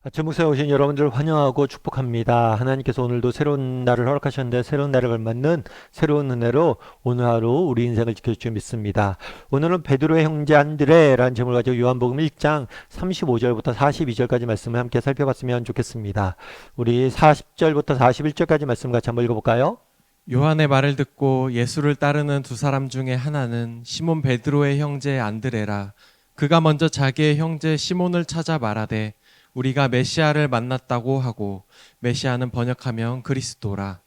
아침 목사에 오신 여러분들 환영하고 축복합니다. 하나님께서 오늘도 새로운 날을 허락하셨는데 새로운 날에 걸맞는 새로운 은혜로 오늘 하루 우리 인생을 지켜줄 줄 믿습니다. 오늘은 베드로의 형제 안드레라는 제목을 가지고 요한복음 1장 35절부터 42절까지 말씀을 함께 살펴봤으면 좋겠습니다. 우리 40절부터 41절까지 말씀 같이 한번 읽어볼까요? 요한의 말을 듣고 예수를 따르는 두 사람 중에 하나는 시몬 베드로의 형제 안드레라. 그가 먼저 자기의 형제 시몬을 찾아 말하되 우리가 메시아를 만났다고 하고, 메시아는 번역하면 그리스도라.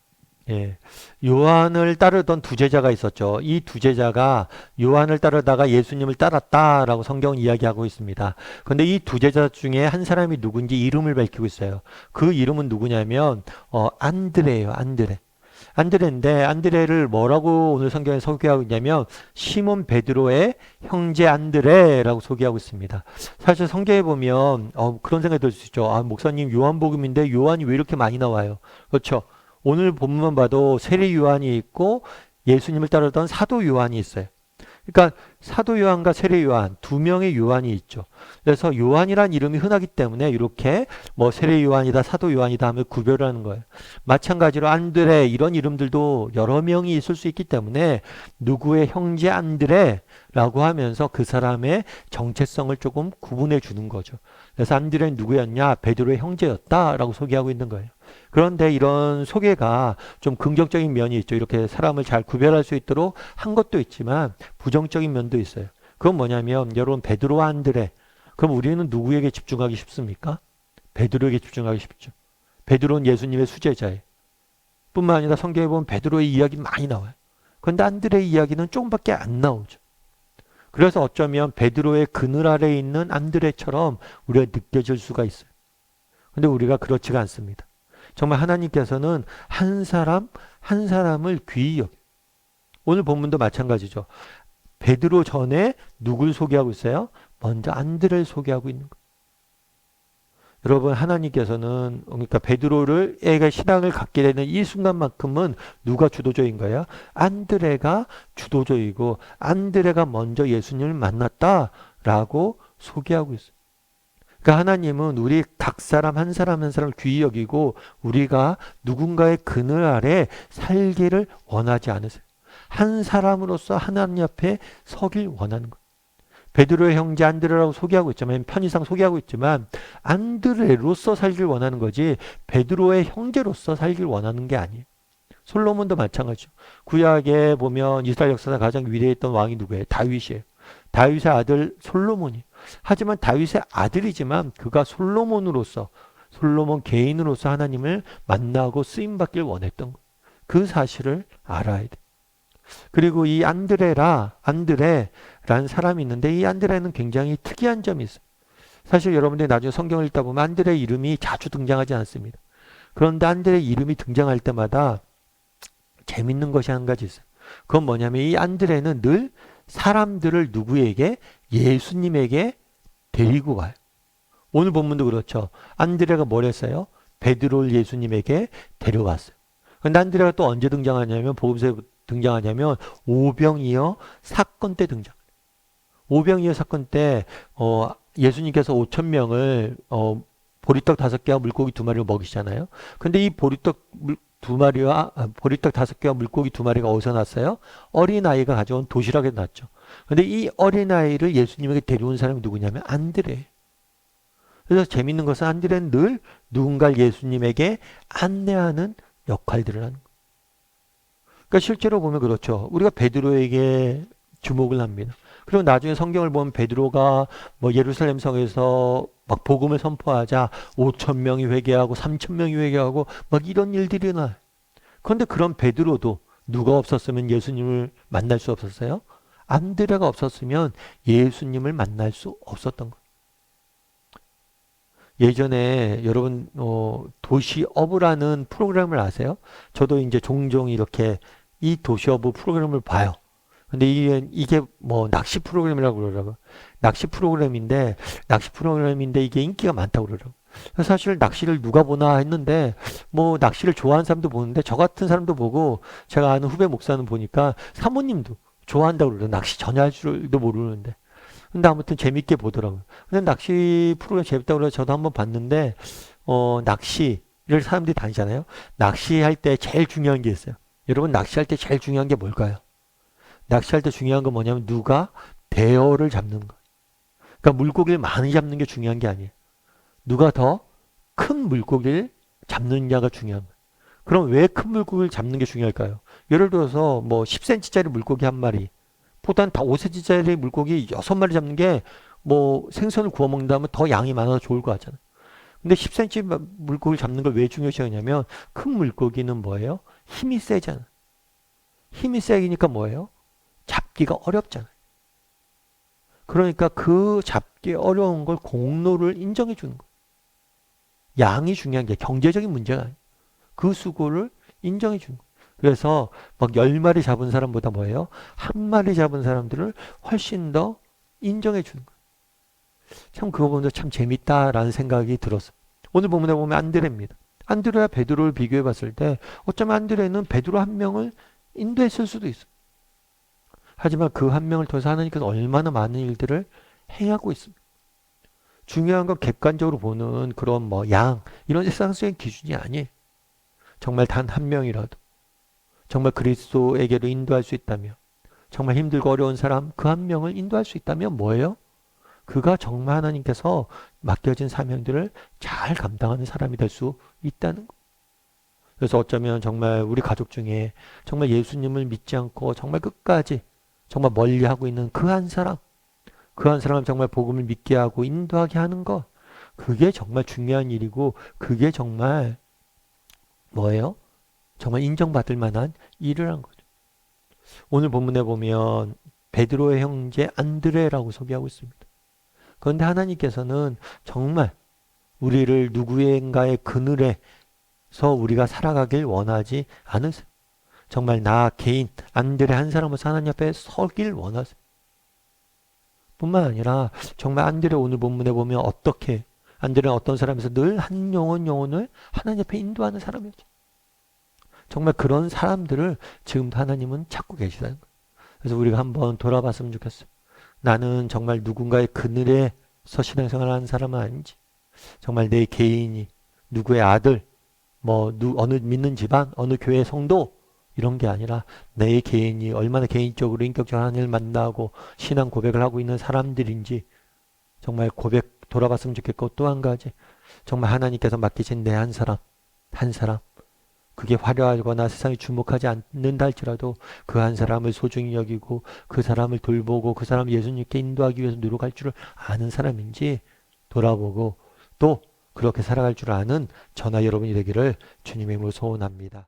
예, 요한을 따르던 두 제자가 있었죠. 이 두 제자가 요한을 따르다가 예수님을 따랐다라고 성경은 이야기하고 있습니다. 그런데 이 두 제자 중에 한 사람이 누군지 이름을 밝히고 있어요. 그 이름은 누구냐면 안드레예요. 안드레. 안드레인데 안드레를 뭐라고 오늘 성경에 소개하고 있냐면 시몬 베드로의 형제 안드레라고 소개하고 있습니다. 사실 성경에 보면 그런 생각이 들 수 있죠. 아, 목사님 요한복음인데 요한이 왜 이렇게 많이 나와요? 그렇죠. 오늘 본문만 봐도 세례 요한이 있고 예수님을 따르던 사도 요한이 있어요. 그러니까 사도 요한과 세례 요한 두 명의 요한이 있죠. 그래서 요한이란 이름이 흔하기 때문에 이렇게 뭐 세례 요한이다 사도 요한이다 하면 구별을 하는 거예요. 마찬가지로 안드레 이런 이름들도 여러 명이 있을 수 있기 때문에 누구의 형제 안드레라고 하면서 그 사람의 정체성을 조금 구분해 주는 거죠. 그래서 안드레는 누구였냐? 베드로의 형제였다라고 소개하고 있는 거예요. 그런데 이런 소개가 좀 긍정적인 면이 있죠. 이렇게 사람을 잘 구별할 수 있도록 한 것도 있지만 부정적인 면도 있어요. 그건 뭐냐면 여러분 베드로와 안드레 그럼 우리는 누구에게 집중하기 쉽습니까? 베드로에게 집중하기 쉽죠. 베드로는 예수님의 수제자예요. 뿐만 아니라 성경에 보면 베드로의 이야기 많이 나와요. 그런데 안드레의 이야기는 조금밖에 안 나오죠. 그래서 어쩌면 베드로의 그늘 아래에 있는 안드레처럼 우리가 느껴질 수가 있어요. 근데 우리가 그렇지가 않습니다. 정말 하나님께서는 한 사람 한 사람을 귀히 여겨요. 오늘 본문도 마찬가지죠. 베드로 전에 누굴 소개하고 있어요? 먼저 안드레를 소개하고 있는 거예요. 여러분 하나님께서는 그러니까 베드로를 애가 신앙을 갖게 되는 이 순간만큼은 누가 주도적인 거예요? 안드레가 주도적이고 안드레가 먼저 예수님을 만났다라고 소개하고 있어요. 그러니까 하나님은 우리 각 사람 한 사람 한 사람을 귀히 여기고 우리가 누군가의 그늘 아래 살기를 원하지 않으세요. 한 사람으로서 하나님 앞에 서길 원하는 거예요. 베드로의 형제 안드레라고 소개하고 있지만 편의상 소개하고 있지만 안드레로서 살길 원하는 거지 베드로의 형제로서 살길 원하는 게 아니에요. 솔로몬도 마찬가지죠. 구약에 보면 이스라엘 역사상 가장 위대했던 왕이 누구예요? 다윗이에요. 다윗의 아들 솔로몬이. 하지만 다윗의 아들이지만 그가 솔로몬으로서 솔로몬 개인으로서 하나님을 만나고 쓰임 받길 원했던 것. 그 사실을 알아야 돼. 그리고 이 안드레라는 사람이 있는데 이 안드레는 굉장히 특이한 점이 있어요. 사실 여러분들이 나중에 성경을 읽다 보면 안드레 이름이 자주 등장하지 않습니다. 그런데 안드레 이름이 등장할 때마다 재밌는 것이 한 가지 있어요. 그건 뭐냐면 이 안드레는 늘 사람들을 누구에게? 예수님에게 데리고 와요. 오늘 본문도 그렇죠. 안드레가 뭘 했어요? 베드로를 예수님에게 데려왔어요. 근데 안드레가 또 언제 등장하냐면 복음서에 등장하냐면 오병이어 사건 때 등장. 오병이어 사건 때 예수님께서 5천 명을 보리떡 5개와 물고기 2마리를 먹이시잖아요. 근데 이 보리떡 5개와 물고기 2마리가 어디서 났어요? 어린아이가 가져온 도시락에 났죠. 근데 이 어린아이를 예수님에게 데려온 사람이 누구냐면 안드레. 그래서 재밌는 것은 안드레는 늘 누군가를 예수님에게 안내하는 역할들을 하는 거예요. 그러니까 실제로 보면 그렇죠. 우리가 베드로에게 주목을 합니다. 그리고 나중에 성경을 보면 베드로가 뭐 예루살렘 성에서 막 복음을 선포하자 5천 명이 회개하고 3천 명이 회개하고 막 이런 일들이 나요. 그런데 그런 베드로도 누가 없었으면 예수님을 만날 수 없었어요? 안드레가 없었으면 예수님을 만날 수 없었던 거예요. 예전에 여러분 도시어부라는 프로그램을 아세요? 저도 이제 종종 이렇게 이 도시어부 프로그램을 봐요. 근데 이게 뭐 낚시 프로그램이라고 그러더라고요. 낚시 프로그램인데 이게 인기가 많다고 그러더라고요. 사실 낚시를 누가 보나 했는데 뭐 낚시를 좋아하는 사람도 보는데 저 같은 사람도 보고 제가 아는 후배 목사는 보니까 사모님도 좋아한다고 그러더라고요. 낚시 전혀 할 줄도 모르는데. 근데 아무튼 재밌게 보더라고요. 근데 낚시 프로그램 재밌다고 그래서 저도 한번 봤는데, 낚시를 사람들이 다니잖아요. 낚시할 때 제일 중요한 게 있어요. 여러분, 낚시할 때 제일 중요한 게 뭘까요? 낚시할 때 중요한 건 뭐냐면 누가 대어를 잡는 거. 그러니까 물고기를 많이 잡는 게 중요한 게 아니에요. 누가 더 큰 물고기를 잡느냐가 중요한 거예요. 그럼 왜 큰 물고기를 잡는 게 중요할까요? 예를 들어서 뭐 10cm짜리 물고기 한 마리 보단 다 5cm짜리 물고기 6마리 잡는 게 뭐 생선을 구워 먹는다면 더 양이 많아서 좋을 것 같잖아요. 근데 10cm 물고기를 잡는 걸 왜 중요시하냐면 큰 물고기는 뭐예요? 힘이 세잖아. 힘이 세니까 뭐예요? 잡기가 어렵잖아요. 그러니까 그 잡기 어려운 걸 공로를 인정해 주는 거예요. 양이 중요한 게 경제적인 문제가 아니에요. 그 수고를 인정해 주는 거예요. 그래서 막 10마리 잡은 사람보다 뭐예요? 한 마리 잡은 사람들을 훨씬 더 인정해 주는 거예요. 참 그거 보면서 참 재밌다라는 생각이 들었어요. 오늘 본문에 보면 안드레입니다. 안드레와 베드로를 비교해 봤을 때 어쩌면 안드레는 베드로 한 명을 인도했을 수도 있어요. 하지만 그 한 명을 통해서 하나님께서 얼마나 많은 일들을 행하고 있습니다. 중요한 건 객관적으로 보는 그런 뭐 양 이런 세상적인 기준이 아니에요. 정말 단 한 명이라도 정말 그리스도에게로 인도할 수 있다면 정말 힘들고 어려운 사람 그 한 명을 인도할 수 있다면 뭐예요? 그가 정말 하나님께서 맡겨진 사명들을 잘 감당하는 사람이 될 수 있다는 거. 그래서 어쩌면 정말 우리 가족 중에 정말 예수님을 믿지 않고 정말 끝까지 정말 멀리하고 있는 그 한 사람, 그 한 사람을 정말 복음을 믿게 하고 인도하게 하는 것, 그게 정말 중요한 일이고 그게 정말 뭐예요? 정말 인정받을 만한 일을 한 거죠. 오늘 본문에 보면 베드로의 형제 안드레라고 소개하고 있습니다. 그런데 하나님께서는 정말 우리를 누구인가의 그늘에서 우리가 살아가길 원하지 않으세요. 정말 나 개인 안드레 한 사람으로서 하나님 앞에 서길 원하세요. 뿐만 아니라 정말 안드레 오늘 본문에 보면 어떻게 안드레는 어떤 사람에서 늘 한 영혼을 하나님 앞에 인도하는 사람이었죠. 정말 그런 사람들을 지금도 하나님은 찾고 계시다는 거예요. 그래서 우리가 한번 돌아봤으면 좋겠어요. 나는 정말 누군가의 그늘에서 신앙생활을 하는 사람은 아닌지, 정말 내 개인이 누구의 아들, 어느 믿는 집안, 어느 교회 성도 이런 게 아니라 내 개인이 얼마나 개인적으로 인격적으로 하나님을 만나고 신앙 고백을 하고 있는 사람들인지 정말 고백 돌아봤으면 좋겠고, 또 한 가지 정말 하나님께서 맡기신 내 한 사람 한 사람 그게 화려하거나 세상이 주목하지 않는다 할지라도 그 한 사람을 소중히 여기고 그 사람을 돌보고 그 사람을 예수님께 인도하기 위해서 노력할 줄 아는 사람인지 돌아보고 또 그렇게 살아갈 줄 아는 저나 여러분이 되기를 주님의 이름으로 소원합니다.